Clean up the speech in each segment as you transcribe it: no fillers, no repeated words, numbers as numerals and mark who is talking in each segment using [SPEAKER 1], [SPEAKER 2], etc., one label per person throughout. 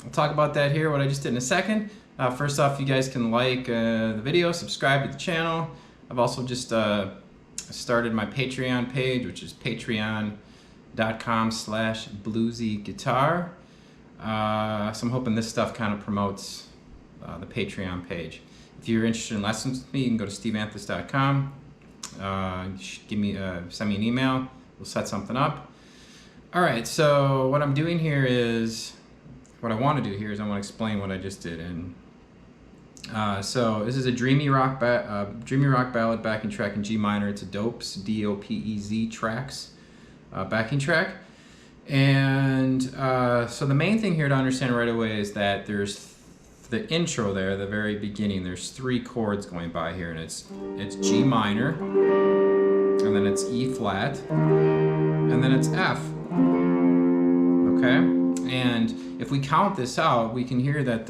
[SPEAKER 1] I'll talk about that here, what I just did in a second. First off, you guys can like the video, subscribe to the channel. I've also just started my Patreon page, which is patreon.com/bluesyguitar. So I'm hoping this stuff kind of promotes the Patreon page. If you're interested in lessons with me, you can go to steveanthus.com. Send me an email. We'll set something up. All right, so what I'm doing here is, what I want to do here is I want to explain what I just did. And so this is a dreamy rock ballad backing track in G minor. It's a Dopes, D-O-P-E-Z tracks backing track. And so the main thing here to understand right away is that there's the intro there, the very beginning. There's 3 chords going by here, and it's G minor, and then it's E flat, and then it's F. Okay, and if we count this out, we can hear that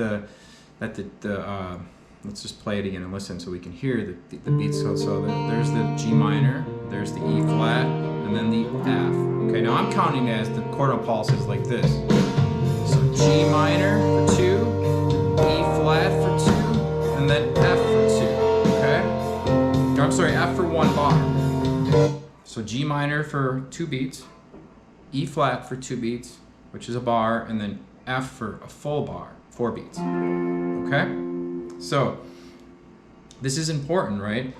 [SPEAKER 1] let's just play it again and listen so we can hear the beats. So there's the G minor, there's the E flat, and then the F. Okay, now I'm counting as the chordal pulses like this. So G minor for 2, E flat for 2, and then F for 2, okay? Or I'm sorry, F for 1 bar. So G minor for 2 beats, E flat for 2 beats, which is a bar, and then F for a full bar, 4 beats, okay? So this is important, right?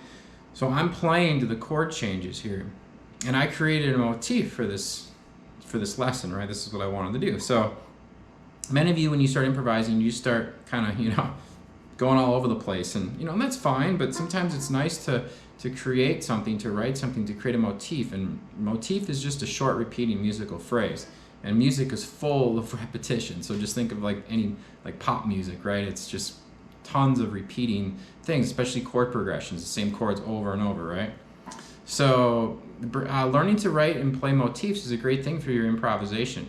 [SPEAKER 1] So I'm playing to the chord changes here, and I created a motif for this lesson, right? This is what I wanted to do. So many of you, when you start improvising, you start kind of, going all over the place, and and that's fine, but sometimes it's nice to create something, to write something, to create a motif. And motif is just a short repeating musical phrase, and music is full of repetition. So just think of like pop music, right? It's just tons of repeating things, especially chord progressions, the same chords over and over, right? So learning to write and play motifs is a great thing for your improvisation.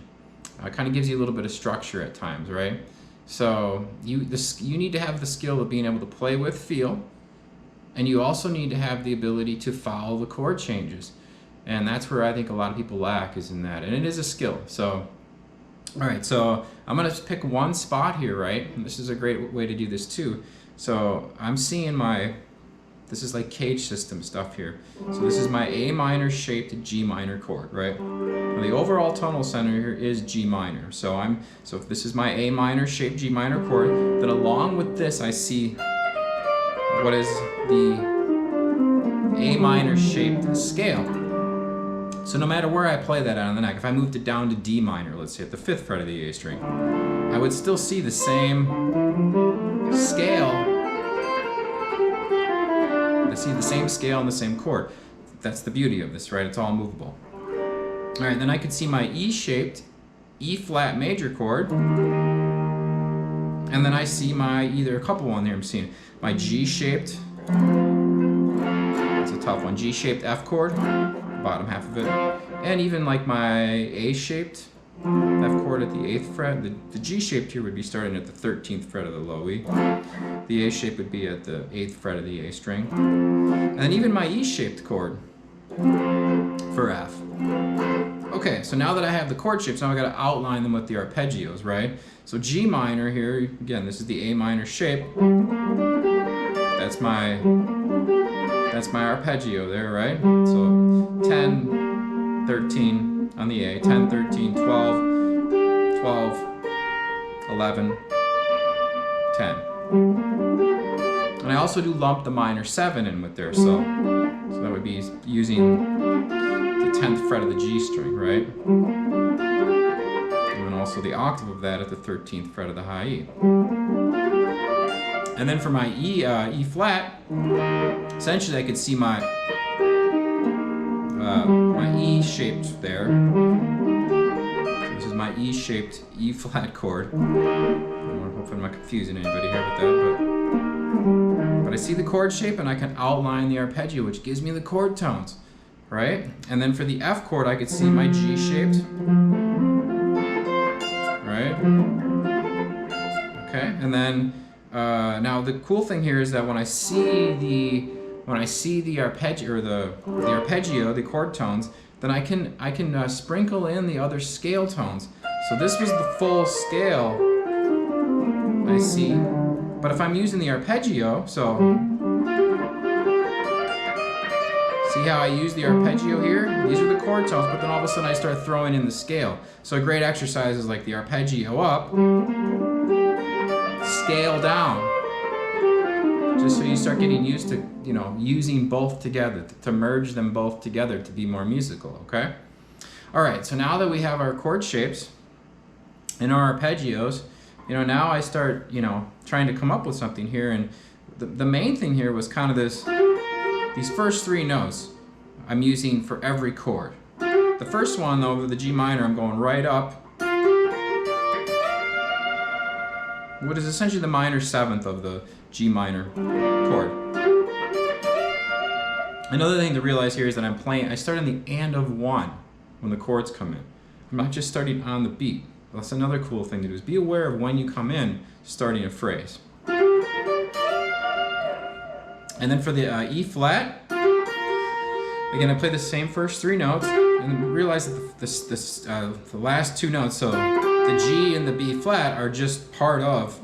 [SPEAKER 1] It kind of gives you a little bit of structure at times, right? So you need to have the skill of being able to play with feel, and you also need to have the ability to follow the chord changes. And that's where I think a lot of people lack, is in that. And it is a skill. So, all right, so I'm going to pick one spot here, right? And this is a great way to do this too. So I'm seeing this is like cage system stuff here. So this is my A minor shaped G minor chord, right? Now the overall tonal center here is G minor. So if this is my A minor shaped G minor chord, then along with this I see what is the A minor shaped scale. So no matter where I play that out on the neck, if I moved it down to D minor, let's say at the 5th fret of the A string, I would still see the same scale. I see the same scale and the same chord. That's the beauty of this, right? It's all movable. All right, then I could see my E-shaped E flat major chord, and then I see either a couple on there I'm seeing. My G-shaped, that's a tough one, G-shaped F chord, bottom half of it, and even like my A-shaped F chord at the 8th fret. The G-shaped here would be starting at the 13th fret of the low E. The A-shape would be at the 8th fret of the A string. And then even my E-shaped chord for F. Okay, so now that I have the chord shapes, now I got to outline them with the arpeggios, right? So G minor here, again, this is the A minor shape. That's my arpeggio there, right? So 10, 13 on the A, 10, 13, 12, 12, 11, 10. And I also do lump the minor 7 in with there, so that would be using the 10th fret of the G string, right? And then also the octave of that at the 13th fret of the high E. And then for my E flat, essentially I could see my E shaped there. This is my E shaped E flat chord. Hopefully I'm not confusing anybody here with that, but I see the chord shape and I can outline the arpeggio, which gives me the chord tones, right? And then for the F chord, I could see my G shaped, right? Okay, and then now the cool thing here is that when I see the arpeggio, or the arpeggio, the chord tones, then I can sprinkle in the other scale tones. So this was the full scale nice C. But if I'm using the arpeggio, so see how I use the arpeggio here? These are the chord tones, but then all of a sudden I start throwing in the scale. So a great exercise is like the arpeggio up, scale down. Just so you start getting used to, you know, using both together, to merge them both together to be more musical, okay? All right, so now that we have our chord shapes and our arpeggios, you know, now I start, you know, trying to come up with something here, and the main thing here was kind of these first three notes I'm using for every chord. The first one, though, the G minor, I'm going right up, what is essentially the minor seventh of the G minor chord. Another thing to realize here is that I start on the and of one when the chords come in. I'm not just starting on the beat. That's another cool thing to do, is be aware of when you come in starting a phrase. And then for the E flat, again, I play the same first three notes and realize that the last two notes, so the G and the B flat, are just part of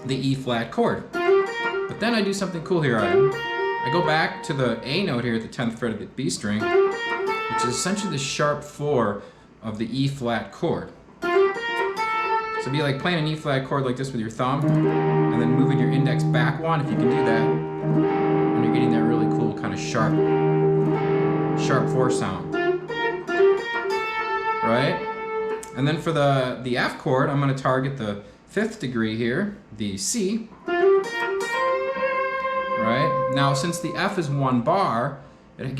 [SPEAKER 1] the E flat chord. But then I do something cool here. I go back to the A note here at the 10th fret of the B string, which is essentially the sharp 4 of the E flat chord. So it'd be like playing an E flat chord like this with your thumb, and then moving your index back one, if you can do that, and you're getting that really cool kind of sharp 4 sound. Right? And then for the F chord, I'm going to target the 5th degree here, the C. Right? Now, since the F is one bar, it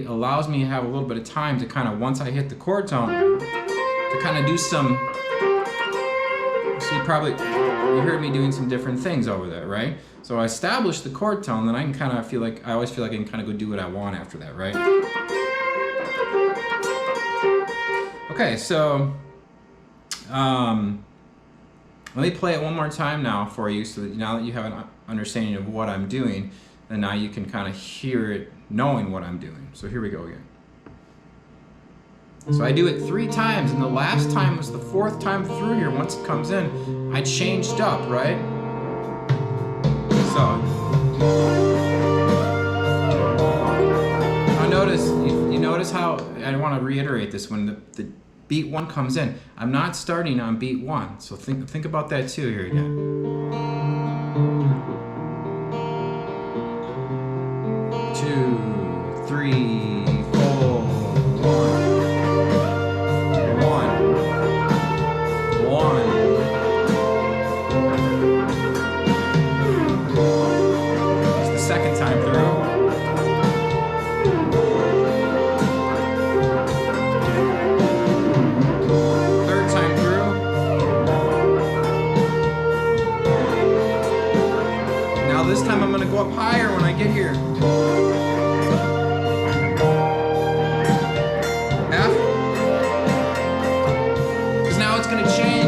[SPEAKER 1] allows me to have a little bit of time to kind of, once I hit the chord tone, to kind of do some, so you heard me doing some different things over there, right? So I establish the chord tone, then I can kind of I always feel like I can kind of go do what I want after that, right? Okay, so let me play it one more time now for you, so that now that you have an understanding of what I'm doing, then now you can kind of hear it knowing what I'm doing. So here we go again. So I do it 3 times, and the last time was the 4th time through here. Once it comes in, I changed up, right? So now you notice how, I want to reiterate this, when the beat 1 comes in, I'm not starting on beat 1. So think about that too here again. 2, 3, 4, 1, 1. It's the second time through. Third time through. Now this time I'm going to go up higher when I get here.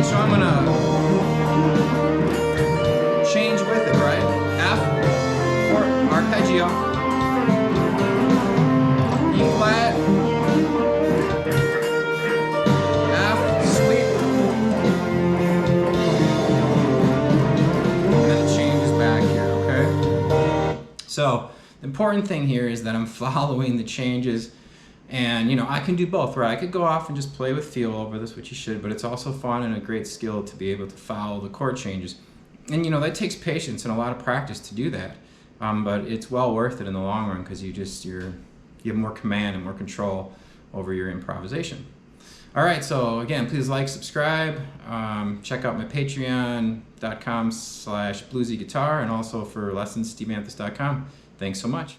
[SPEAKER 1] So I'm gonna change with it, right? F, or arpeggio, E flat, F, sweep, and then it changes back here, okay? So the important thing here is that I'm following the changes. And, you know, I can do both, right? I could go off and just play with feel over this, which you should, but it's also fun and a great skill to be able to follow the chord changes. And, you know, that takes patience and a lot of practice to do that. But it's well worth it in the long run, because you have more command and more control over your improvisation. All right, so again, please like, subscribe, check out my patreon.com/bluesyguitar, and also for lessons, steveanthus.com. Thanks so much.